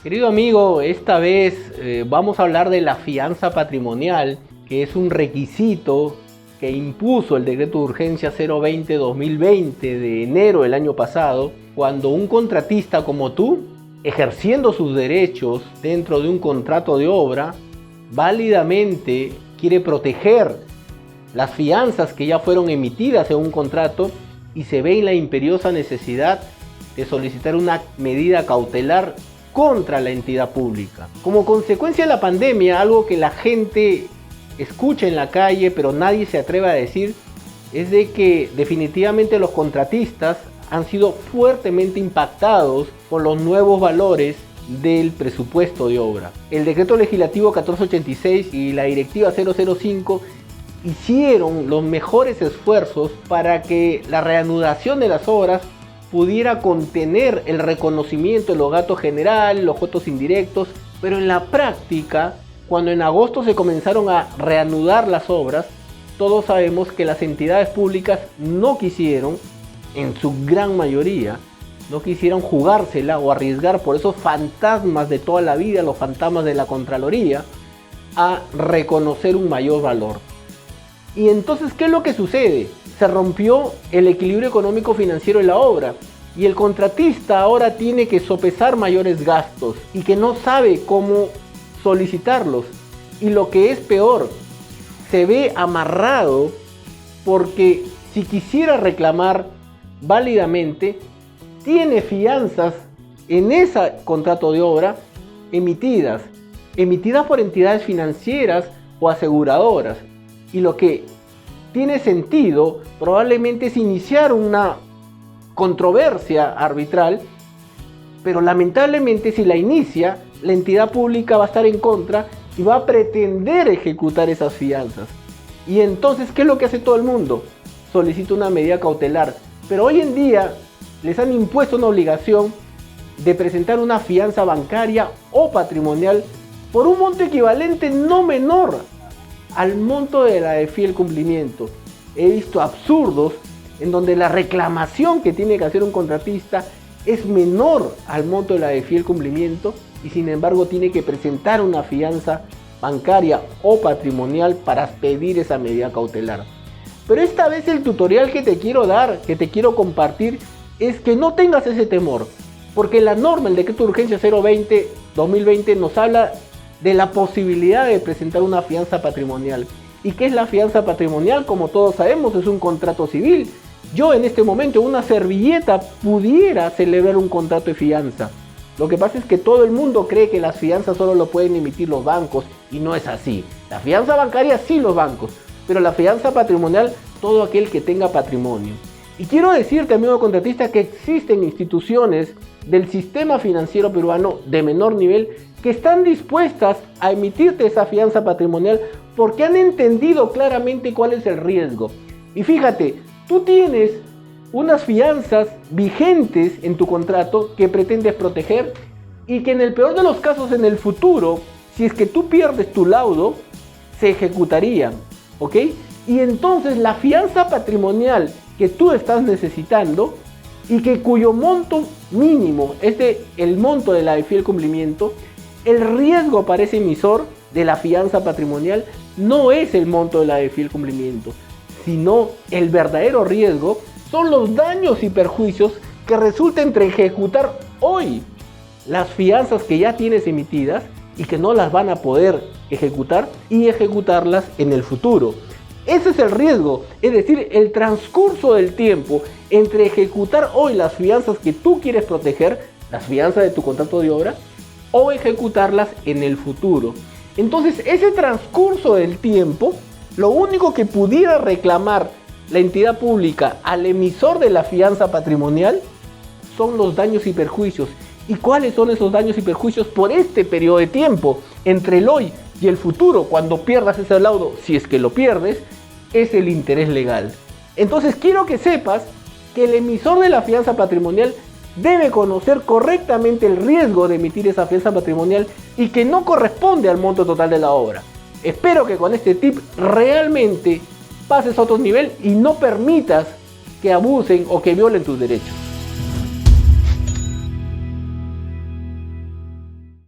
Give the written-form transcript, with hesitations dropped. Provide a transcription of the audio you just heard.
Querido amigo, esta vez vamos a hablar de la fianza patrimonial, que es un requisito que impuso el decreto de urgencia 020-2020 de enero del año pasado, cuando un contratista como tú, ejerciendo sus derechos dentro de un contrato de obra, válidamente quiere proteger las fianzas que ya fueron emitidas en un contrato y se ve en la imperiosa necesidad de solicitar una medida cautelar contra la entidad pública. Como consecuencia de la pandemia, algo que la gente escucha en la calle pero nadie se atreve a decir, es de que definitivamente los contratistas han sido fuertemente impactados por los nuevos valores del presupuesto de obra. El decreto legislativo 1486 y la directiva 005 hicieron los mejores esfuerzos para que la reanudación de las obras pudiera contener el reconocimiento de los gastos generales, los costos indirectos, pero en la práctica, cuando en agosto se comenzaron a reanudar las obras, todos sabemos que las entidades públicas no quisieron, en su gran mayoría, no quisieron jugársela o arriesgar por esos fantasmas de toda la vida, los fantasmas de la Contraloría, a reconocer un mayor valor. Y entonces, ¿qué es lo que sucede? Se rompió el equilibrio económico financiero de la obra y el contratista ahora tiene que sopesar mayores gastos y que no sabe cómo solicitarlos. Y lo que es peor, se ve amarrado porque si quisiera reclamar válidamente, tiene fianzas en ese contrato de obra emitidas por entidades financieras o aseguradoras. Y lo que tiene sentido probablemente es iniciar una controversia arbitral, pero lamentablemente si la inicia, la entidad pública va a estar en contra y va a pretender ejecutar esas fianzas. Y entonces, ¿qué es lo que hace todo el mundo? Solicita una medida cautelar. Pero hoy en día les han impuesto una obligación de presentar una fianza bancaria o patrimonial por un monto equivalente no menor al monto de la de fiel cumplimiento. He visto absurdos en donde la reclamación que tiene que hacer un contratista es menor al monto de la de fiel cumplimiento y sin embargo tiene que presentar una fianza bancaria o patrimonial para pedir esa medida cautelar. Pero esta vez el tutorial que te quiero dar, que te quiero compartir, es que no tengas ese temor, porque la norma, el decreto de urgencia 020-2020 nos habla de la posibilidad de presentar una fianza patrimonial. ¿Y qué es la fianza patrimonial? Como todos sabemos, es un contrato civil. Yo en este momento, una servilleta, pudiera celebrar un contrato de fianza. Lo que pasa es que todo el mundo cree que las fianzas solo lo pueden emitir los bancos, y no es así. La fianza bancaria sí los bancos, pero la fianza patrimonial todo aquel que tenga patrimonio. Y quiero decirte, amigo contratista, que existen instituciones del sistema financiero peruano de menor nivel que están dispuestas a emitirte esa fianza patrimonial porque han entendido claramente cuál es el riesgo. Y fíjate, tú tienes unas fianzas vigentes en tu contrato que pretendes proteger y que en el peor de los casos en el futuro, si es que tú pierdes tu laudo, se ejecutarían, ¿ok? Y entonces la fianza patrimonial que tú estás necesitando y que cuyo monto mínimo es el monto de la de fiel cumplimiento, el riesgo para ese emisor de la fianza patrimonial no es el monto de la de fiel cumplimiento, sino el verdadero riesgo son los daños y perjuicios que resulta entre ejecutar hoy las fianzas que ya tienes emitidas y que no las van a poder ejecutar y ejecutarlas en el futuro. Ese es el riesgo, es decir, el transcurso del tiempo entre ejecutar hoy las fianzas que tú quieres proteger, las fianzas de tu contrato de obra, o ejecutarlas en el futuro. Entonces, ese transcurso del tiempo, lo único que pudiera reclamar la entidad pública al emisor de la fianza patrimonial son los daños y perjuicios. ¿Y cuáles son esos daños y perjuicios por este periodo de tiempo? Entre el hoy y el futuro, cuando pierdas ese laudo, si es que lo pierdes, es el interés legal. Entonces quiero que sepas que el emisor de la fianza patrimonial debe conocer correctamente el riesgo de emitir esa fianza patrimonial y que no corresponde al monto total de la obra. Espero que con este tip realmente pases a otro nivel y no permitas que abusen o que violen tus derechos.